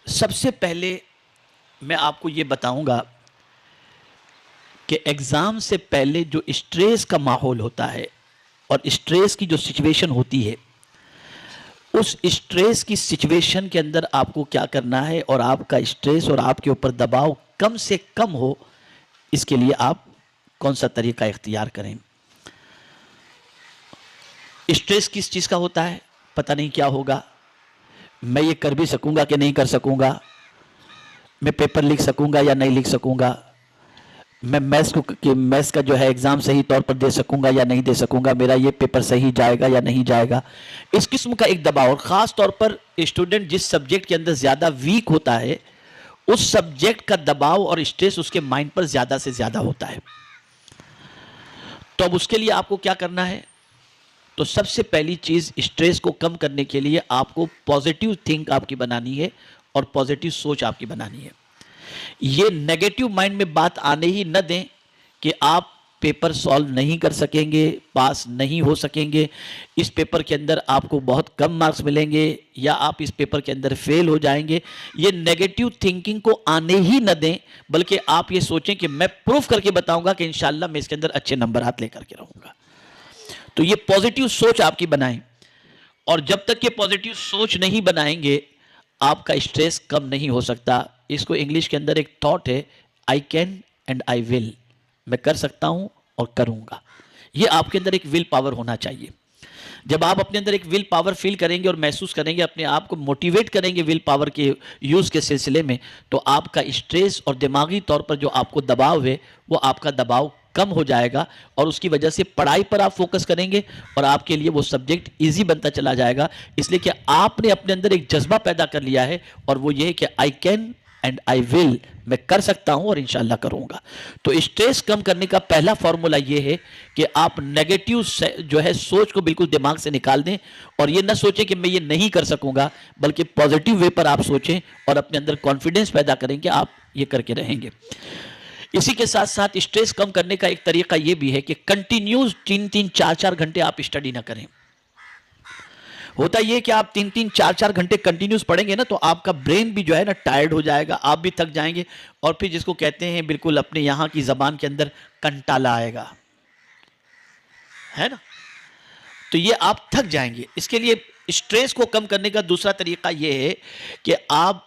سب سے پہلے میں آپ کو یہ بتاؤں گا کہ ایگزام سے پہلے جو اسٹریس کا ماحول ہوتا ہے اور اسٹریس کی جو سچویشن ہوتی ہے، اس اسٹریس کی سچویشن کے اندر آپ کو کیا کرنا ہے اور آپ کا اسٹریس اور آپ کے اوپر دباؤ کم سے کم ہو، اس کے لیے آپ کون سا طریقہ اختیار کریں۔ اسٹریس کس چیز کا ہوتا ہے؟ پتہ نہیں کیا ہوگا، میں یہ کر بھی سکوں گا کہ نہیں کر سکوں گا، میں پیپر لکھ سکوں گا یا نہیں لکھ سکوں گا، میں میتھس کا جو ہے ایگزام صحیح طور پر دے سکوں گا یا نہیں دے سکوں گا، میرا یہ پیپر صحیح جائے گا یا نہیں جائے گا۔ اس قسم کا ایک دباؤ، اور خاص طور پر اسٹوڈنٹ جس سبجیکٹ کے اندر زیادہ ویک ہوتا ہے، اس سبجیکٹ کا دباؤ اور اسٹریس اس کے مائنڈ پر زیادہ سے زیادہ ہوتا ہے۔ تو اب اس کے لیے آپ کو کیا کرنا ہے؟ تو سب سے پہلی چیز، اسٹریس کو کم کرنے کے لیے آپ کو پازیٹیو تھنک آپ کی بنانی ہے اور پازیٹیو سوچ آپ کی بنانی ہے۔ یہ نیگیٹو مائنڈ میں بات آنے ہی نہ دیں کہ آپ پیپر سالو نہیں کر سکیں گے، پاس نہیں ہو سکیں گے، اس پیپر کے اندر آپ کو بہت کم مارکس ملیں گے، یا آپ اس پیپر کے اندر فیل ہو جائیں گے۔ یہ نیگیٹو تھنکنگ کو آنے ہی نہ دیں، بلکہ آپ یہ سوچیں کہ میں پروف کر کے بتاؤں گا کہ انشاءاللہ میں اس کے اندر اچھے نمبرات لے کر کے رہوں گا۔ تو یہ پازیٹیو سوچ آپ کی بنائیں، اور جب تک یہ پازیٹیو سوچ نہیں بنائیں گے آپ کا اسٹریس کم نہیں ہو سکتا۔ اس کو انگلش کے اندر ایک تھاٹ ہے، آئی کین اینڈ آئی ول، میں کر سکتا ہوں اور کروں گا۔ یہ آپ کے اندر ایک ول پاور ہونا چاہیے۔ جب آپ اپنے اندر ایک ول پاور فیل کریں گے اور محسوس کریں گے، اپنے آپ کو موٹیویٹ کریں گے ول پاور کے یوز کے سلسلے میں، تو آپ کا اسٹریس اور دماغی طور پر جو آپ کو دباؤ ہے، وہ آپ کا دباؤ کم ہو جائے گا، اور اس کی وجہ سے پڑھائی پر آپ فوکس کریں گے اور آپ کے لیے وہ سبجیکٹ ایزی بنتا چلا جائے گا، اس لیے کہ آپ نے اپنے اندر ایک جذبہ پیدا کر لیا ہے، اور وہ یہ ہے کہ آئی کین اینڈ آئی ول، میں کر سکتا ہوں اور انشاءاللہ کروں گا۔ تو اسٹریس کم کرنے کا پہلا فارمولا یہ ہے کہ آپ نیگیٹو جو ہے سوچ کو بالکل دماغ سے نکال دیں، اور یہ نہ سوچیں کہ میں یہ نہیں کر سکوں گا، بلکہ پازیٹیو وے پر آپ سوچیں اور اپنے اندر کانفیڈنس پیدا کریں کہ آپ یہ کر کے رہیں گے۔ اسی کے ساتھ ساتھ اسٹریس کم کرنے کا ایک طریقہ یہ بھی ہے کہ کنٹینیوز 3-4 گھنٹے آپ اسٹڈی نہ کریں۔ ہوتا یہ کہ آپ 3-4 گھنٹے کنٹینیوز پڑھیں گے نا، تو آپ کا برین بھی جو ہے نا ٹائرڈ ہو جائے گا، آپ بھی تھک جائیں گے، اور پھر جس کو کہتے ہیں بالکل اپنے یہاں کی زبان کے اندر کنٹالا آئے گا، ہے نا؟ تو یہ آپ تھک جائیں گے۔ اس کے لیے اسٹریس کو کم کرنے کا دوسرا طریقہ یہ ہے کہ آپ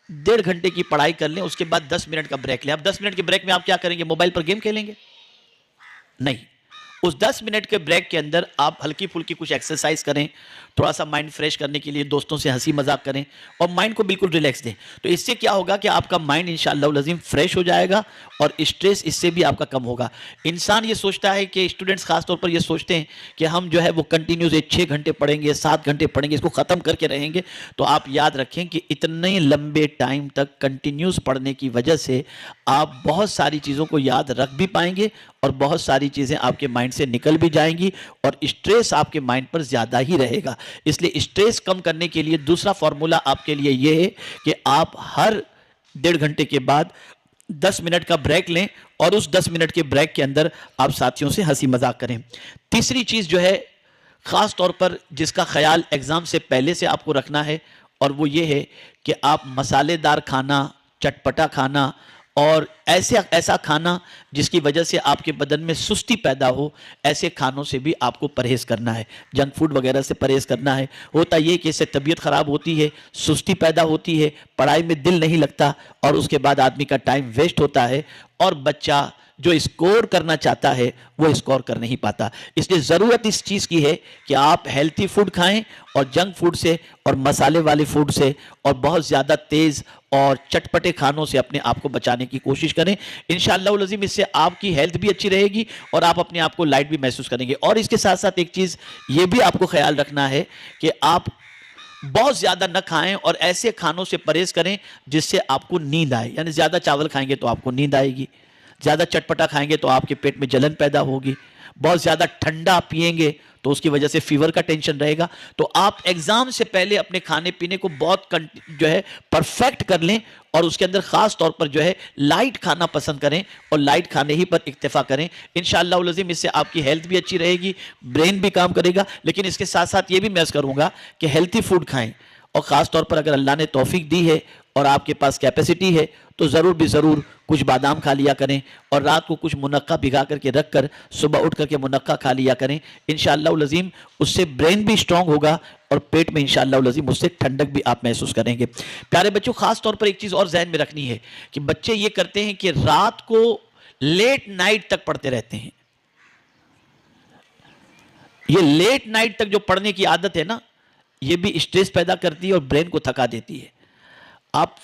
1.5 گھنٹے کی پڑھائی کر لیں، اس کے بعد 10 منٹ کا بریک لیں۔ اب 10 منٹ کے بریک میں آپ کیا کریں گے؟ موبائل پر گیم کھیلیں گے؟ نہیں، اس 10 منٹ کے بریک کے اندر آپ ہلکی پھلکی کچھ ایکسرسائز کریں، تھوڑا سا مائنڈ فریش کرنے کے لیے دوستوں سے ہنسی مذاق کریں، اور مائنڈ کو بالکل ریلیکس دیں۔ تو اس سے کیا ہوگا کہ آپ کا مائنڈ انشاءاللہ العظیم فریش ہو جائے گا، اور اسٹریس اس سے بھی آپ کا کم ہوگا۔ انسان یہ سوچتا ہے کہ اسٹوڈنٹس خاص طور پر یہ سوچتے ہیں کہ ہم جو ہے وہ کنٹینیوز 6 گھنٹے پڑھیں گے، 7 گھنٹے پڑھیں گے، اس کو ختم کر کے رہیں گے۔ تو آپ یاد رکھیں کہ اتنے لمبے ٹائم تک کنٹینیوز پڑھنے کی وجہ سے آپ بہت ساری چیزوں کو یاد رکھ بھی پائیں گے، اور بہت ساری چیزیں آپ کے مائنڈ سے نکل بھی جائیں گی، اور اسٹریس آپ کے مائنڈ پر زیادہ ہی رہے گا۔ اس لیے اسٹریس کم کرنے کے لیے دوسرا فارمولا آپ کے لیے یہ ہے کہ آپ ہر 1.5 گھنٹے کے بعد 10 منٹ کا بریک لیں، اور اس 10 منٹ کے بریک کے اندر آپ ساتھیوں سے ہنسی مذاق کریں۔ تیسری چیز جو ہے خاص طور پر جس کا خیال ایگزام سے پہلے سے آپ کو رکھنا ہے، اور وہ یہ ہے کہ آپ مسالے دار کھانا، چٹپٹا کھانا، اور ایسا کھانا جس کی وجہ سے آپ کے بدن میں سستی پیدا ہو، ایسے کھانوں سے بھی آپ کو پرہیز کرنا ہے، جنک فوڈ وغیرہ سے پرہیز کرنا ہے۔ ہوتا یہ کہ اس سے طبیعت خراب ہوتی ہے، سستی پیدا ہوتی ہے، پڑھائی میں دل نہیں لگتا، اور اس کے بعد آدمی کا ٹائم ویسٹ ہوتا ہے، اور بچہ جو اسکور کرنا چاہتا ہے وہ اسکور کر نہیں پاتا۔ اس لیے ضرورت اس چیز کی ہے کہ آپ ہیلتھی فوڈ کھائیں، اور جنک فوڈ سے اور مسالے والے فوڈ سے اور بہت زیادہ تیز اور چٹپٹے کھانوں سے اپنے آپ کو بچانے کی کوشش کریں۔ انشاءاللہ العظیم اس سے آپ کی ہیلتھ بھی اچھی رہے گی، اور آپ اپنے آپ کو لائٹ بھی محسوس کریں گے۔ اور اس کے ساتھ ساتھ ایک چیز یہ بھی آپ کو خیال رکھنا ہے کہ آپ بہت زیادہ نہ کھائیں، اور ایسے کھانوں سے پرہیز کریں جس سے آپ کو نیند آئے۔ یعنی زیادہ چاول کھائیں گے تو آپ کو نیند آئے گی، زیادہ چٹپٹا کھائیں گے تو آپ کے پیٹ میں جلن پیدا ہوگی، بہت زیادہ ٹھنڈا پئیں گے تو اس کی وجہ سے فیور کا ٹینشن رہے گا۔ تو آپ ایگزام سے پہلے اپنے کھانے پینے کو بہت جو ہے پرفیکٹ کر لیں، اور اس کے اندر خاص طور پر جو ہے لائٹ کھانا پسند کریں، اور لائٹ کھانے ہی پر اکتفا کریں۔ انشاءاللہ العظیم اس سے آپ کی ہیلتھ بھی اچھی رہے گی، برین بھی کام کرے گا۔ لیکن اس کے ساتھ ساتھ یہ بھی میں عرض کروں گا کہ ہیلتھی فوڈ کھائیں، اور خاص طور پر اگر اللہ نے توفیق دی ہے اور آپ کے پاس کیپیسٹی ہے تو ضرور بھی ضرور کچھ بادام کھا لیا کریں اور رات کو کچھ منقع بھگا کر کے رکھ کر صبح اٹھ کر کے منقع کھا لیا کریں. انشاءاللہ العظیم اس سے برین بھی اسٹرانگ ہوگا اور پیٹ میں انشاءاللہ العظیم اس سے ٹھنڈک بھی آپ محسوس کریں گے. پیارے بچوں، خاص طور پر ایک چیز اور ذہن میں رکھنی ہے کہ بچے یہ کرتے ہیں کہ رات کو لیٹ نائٹ تک پڑھتے رہتے ہیں. یہ لیٹ نائٹ تک جو پڑھنے کی عادت ہے نا، یہ بھی اسٹریس پیدا کرتی ہے اور برین کو تھکا دیتی ہے. آپ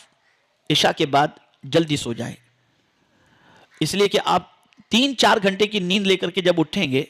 عشاء کے بعد جلدی سو جائیں، اس لیے کہ آپ 3-4 گھنٹے کی نیند لے کر کے جب اٹھیں گے،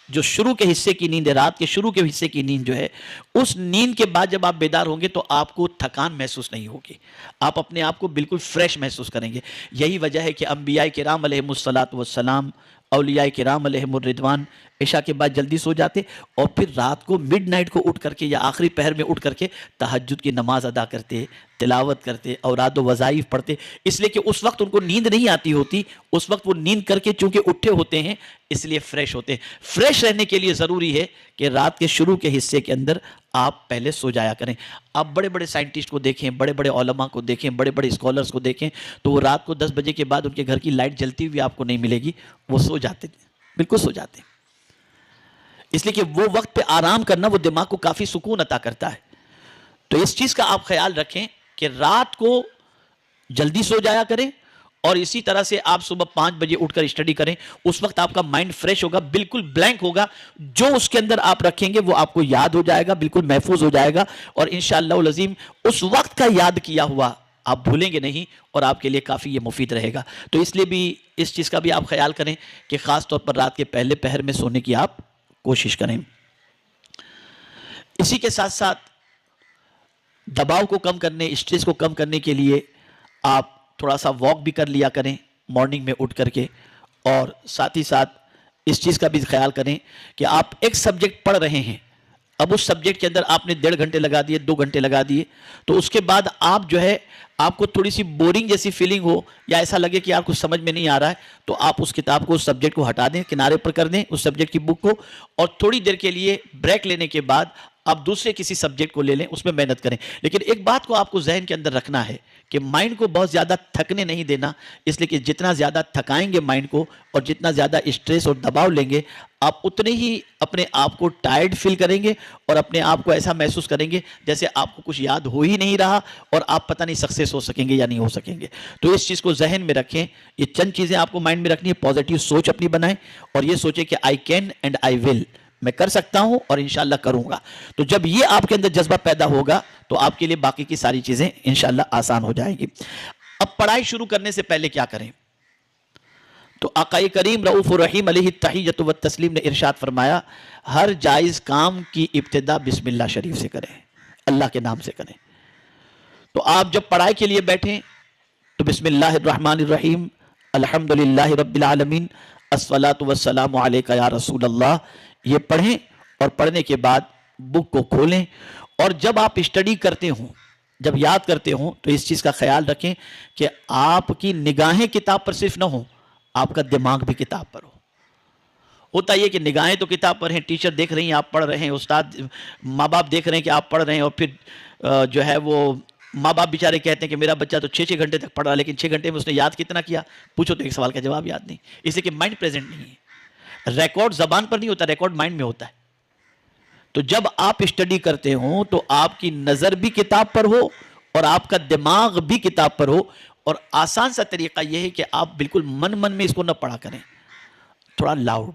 جو شروع کے حصے کی نیند ہے، رات کے شروع کے حصے کی نیند جو ہے، اس نیند کے بعد جب آپ بیدار ہوں گے تو آپ کو تھکان محسوس نہیں ہوگی، آپ اپنے آپ کو بالکل فریش محسوس کریں گے. یہی وجہ ہے کہ انبیاء کرام علیہم الصلاۃ والسلام، اولیاء کرام علیہم الرضوان عشاء کے بعد جلدی سو جاتے اور پھر رات کو مڈ نائٹ کو اٹھ کر کے یا آخری پہر میں اٹھ کر کے تہجد کی نماز ادا کرتے، تلاوت کرتے، اوراد و وظائف پڑھتے. اس لیے کہ اس وقت ان کو نیند نہیں آتی ہوتی، اس وقت وہ نیند کر کے چونکہ اٹھے ہوتے ہیں اس لیے فریش ہوتے ہیں. فریش رہنے کے لیے ضروری ہے کہ رات کے شروع کے حصے کے اندر آپ پہلے سو جایا کریں. آپ بڑے بڑے سائنٹسٹ کو دیکھیں، بڑے بڑے علماء کو دیکھیں، بڑے بڑے اسکالرز کو دیکھیں تو وہ رات کو 10 بجے کے بعد ان کے گھر کی لائٹ جلتی ہوئی آپ کو نہیں ملے گی، وہ سو جاتے ہیں، بالکل سو جاتے ہیں. اس لیے کہ وہ وقت پہ آرام کرنا وہ دماغ کو کافی سکون عطا کرتا ہے. تو اس چیز کا آپ خیال رکھیں کہ رات کو جلدی سو جایا کریں اور اسی طرح سے آپ صبح 5 بجے اٹھ کر اسٹڈی کریں. اس وقت آپ کا مائنڈ فریش ہوگا، بالکل بلینک ہوگا، جو اس کے اندر آپ رکھیں گے وہ آپ کو یاد ہو جائے گا، بالکل محفوظ ہو جائے گا اور انشاءاللہ العظیم اس وقت کا یاد کیا ہوا آپ بھولیں گے نہیں اور آپ کے لیے کافی یہ مفید رہے گا. تو اس لیے بھی اس چیز کا بھی آپ خیال کریں کہ خاص طور پر رات کے پہلے پہر میں سونے کی آپ کوشش کریں. اسی کے ساتھ ساتھ دباؤ کو کم کرنے، اسٹریس کو کم کرنے کے لیے آپ تھوڑا سا واک بھی کر لیا کریں مارننگ میں اٹھ کر کے. اور ساتھ ہی ساتھ اس چیز کا بھی خیال کریں کہ آپ ایک سبجیکٹ پڑھ رہے ہیں، اب اس سبجیکٹ کے اندر آپ نے 1.5 گھنٹے لگا دیے، 2 گھنٹے لگا دیے، تو اس کے بعد آپ جو ہے آپ کو تھوڑی سی بورنگ جیسی فیلنگ ہو یا ایسا لگے کہ آپ کو سمجھ میں نہیں آ رہا ہے تو آپ اس کتاب کو، اس سبجیکٹ کو ہٹا دیں، کنارے پر کر دیں اس سبجیکٹ کی بک کو اور تھوڑی دیر کے لیے بریک لینے کے بعد آپ دوسرے کسی سبجیکٹ کو لے لیں، اس میں محنت کریں. لیکن ایک بات کو آپ کو ذہن کے اندر رکھنا ہے کہ مائنڈ کو بہت زیادہ تھکنے نہیں دینا، اس لیے کہ جتنا زیادہ تھکائیں گے مائنڈ کو اور جتنا زیادہ اسٹریس اور دباؤ لیں گے آپ اتنے ہی اپنے آپ کو ٹائرڈ فیل کریں گے اور اپنے آپ کو ایسا محسوس کریں گے جیسے آپ کو کچھ یاد ہو ہی نہیں رہا اور آپ پتہ نہیں سکسیس ہو سکیں گے یا نہیں ہو سکیں گے. تو اس چیز کو ذہن میں رکھیں. یہ چند چیزیں آپ کو مائنڈ میں رکھنی ہے. پازیٹیو سوچ اپنی بنائیں اور یہ سوچیں کہ آئی کین اینڈ آئی ول، میں کر سکتا ہوں اور انشاءاللہ کروں گا. تو جب یہ آپ کے اندر جذبہ پیدا ہوگا تو آپ کے لیے باقی کی ساری چیزیں انشاءاللہ آسان ہو جائیں گی. اب پڑھائی شروع کرنے سے پہلے کیا کریں؟ تو آقا کریم رؤوف الرحیم علیہ التحیۃ والتسلیم نے ارشاد فرمایا ہر جائز کام کی ابتدا بسم اللہ شریف سے کریں، اللہ کے نام سے کریں. تو آپ جب پڑھائی کے لیے بیٹھیں تو بسم اللہ الرحمن الرحیم الحمدللہ رب العالمین الصلاۃ والسلام علیک یا رسول اللہ یہ پڑھیں اور پڑھنے کے بعد بک کو کھولیں. اور جب آپ اسٹڈی کرتے ہوں، جب یاد کرتے ہوں تو اس چیز کا خیال رکھیں کہ آپ کی نگاہیں کتاب پر صرف نہ ہوں، آپ کا دماغ بھی کتاب پر ہو. ہوتا یہ کہ نگاہیں تو کتاب پر ہیں، ٹیچر دیکھ رہی ہیں آپ پڑھ رہے ہیں، استاد ماں باپ دیکھ رہے ہیں کہ آپ پڑھ رہے ہیں اور پھر جو ہے وہ ماں باپ بیچارے کہتے ہیں کہ میرا بچہ تو 6 گھنٹے تک پڑھ رہا لیکن 6 گھنٹے میں اس نے یاد کتنا کیا؟ پوچھو تو ایک سوال کا جواب یاد نہیں، اس لیے کہ مائنڈ پریزنٹ نہیں ہے. ریکارڈ زبان پر نہیں ہوتا، ریکارڈ مائنڈ میں ہوتا ہے. تو جب آپ اسٹڈی کرتے ہوں تو آپ کی نظر بھی کتاب پر ہو اور آپ کا دماغ بھی کتاب پر ہو. اور آسان سا طریقہ یہ ہے کہ آپ بالکل من میں اس کو نہ پڑھا کریں، تھوڑا لاؤڈ،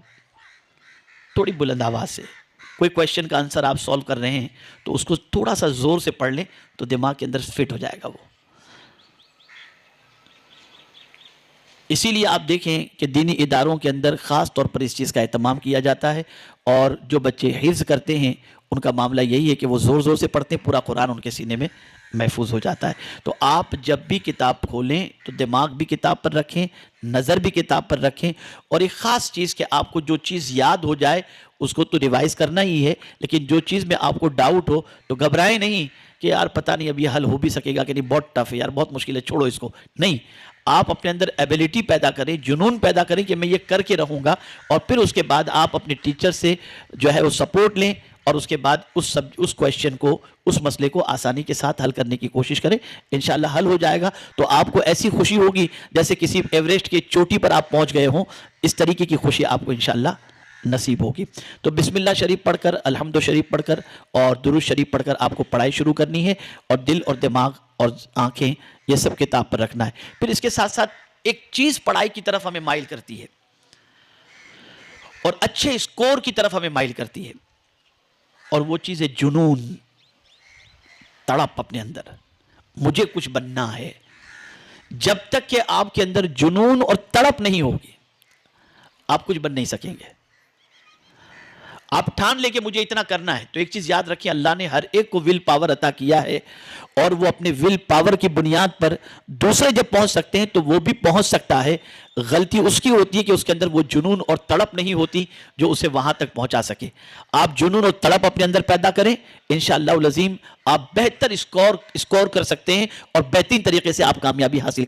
تھوڑی بلند آواز سے. کوئی کویشچن کا آنسر آپ سولو کر رہے ہیں تو اس کو تھوڑا سا زور سے پڑھ لیں تو دماغ کے اندر فٹ ہو جائے گا وہ. اسی لیے آپ دیکھیں کہ دینی اداروں کے اندر خاص طور پر اس چیز کا اہتمام کیا جاتا ہے اور جو بچے حفظ کرتے ہیں ان کا معاملہ یہی ہے کہ وہ زور سے پڑھتے ہیں، پورا قرآن ان کے سینے میں محفوظ ہو جاتا ہے. تو آپ جب بھی کتاب کھولیں تو دماغ بھی کتاب پر رکھیں، نظر بھی کتاب پر رکھیں. اور ایک خاص چیز کہ آپ کو جو چیز یاد ہو جائے اس کو تو ریوائز کرنا ہی ہے، لیکن جو چیز میں آپ کو ڈاؤٹ ہو تو گھبرائیں نہیں کہ یار پتہ نہیں اب یہ حل ہو بھی سکے گا کہ نہیں، بہت ٹف ہے یار، بہت مشکل ہے، چھوڑو اس کو. نہیں، آپ اپنے اندر ایبیلٹی پیدا کریں، جنون پیدا کریں کہ میں یہ کر کے رہوں گا اور پھر اس کے بعد آپ اپنے ٹیچر سے جو ہے وہ سپورٹ لیں اور اس کے بعد اس کویشچن کو، اس مسئلے کو آسانی کے ساتھ حل کرنے کی کوشش کریں، انشاءاللہ حل ہو جائے گا تو آپ کو ایسی خوشی ہوگی جیسے کسی ایوریسٹ کی چوٹی پر آپ پہنچ گئے ہوں، اس طریقے کی خوشی آپ کو انشاءاللہ نصیب ہوگی۔ تو بسم اللہ شریف پڑھ کر، الحمد شریف پڑھ کر اور درود شریف پڑھ کر آپ کو پڑھائی شروع کرنی ہے، اور دل اور دماغ اور آنکھیں یہ سب کتاب پر رکھنا ہے۔ پھر اس کے ساتھ ساتھ ایک چیز پڑھائی کی طرف ہمیں مائل کرتی ہے اور اچھے اسکور کی طرف ہمیں مائل کرتی ہے، اور وہ چیز ہے جنون، تڑپ اپنے اندر، مجھے کچھ بننا ہے۔ جب تک کہ آپ کے اندر جنون اور تڑپ نہیں ہوگی آپ کچھ بن نہیں سکیں گے۔ آپ ٹھان لے کہ مجھے اتنا کرنا ہے، تو ایک چیز یاد رکھیں، اللہ نے ہر ایک کو ول پاور عطا کیا ہے، اور وہ اپنے ول پاور کی بنیاد پر دوسرے جب پہنچ سکتے ہیں تو وہ بھی پہنچ سکتا ہے۔ غلطی اس کی ہوتی ہے کہ اس کے اندر وہ جنون اور تڑپ نہیں ہوتی جو اسے وہاں تک پہنچا سکے۔ آپ جنون اور تڑپ اپنے اندر پیدا کریں، انشاءاللہ العظیم آپ بہتر اسکور کر سکتے ہیں اور بہترین طریقے سے آپ کامیابی حاصل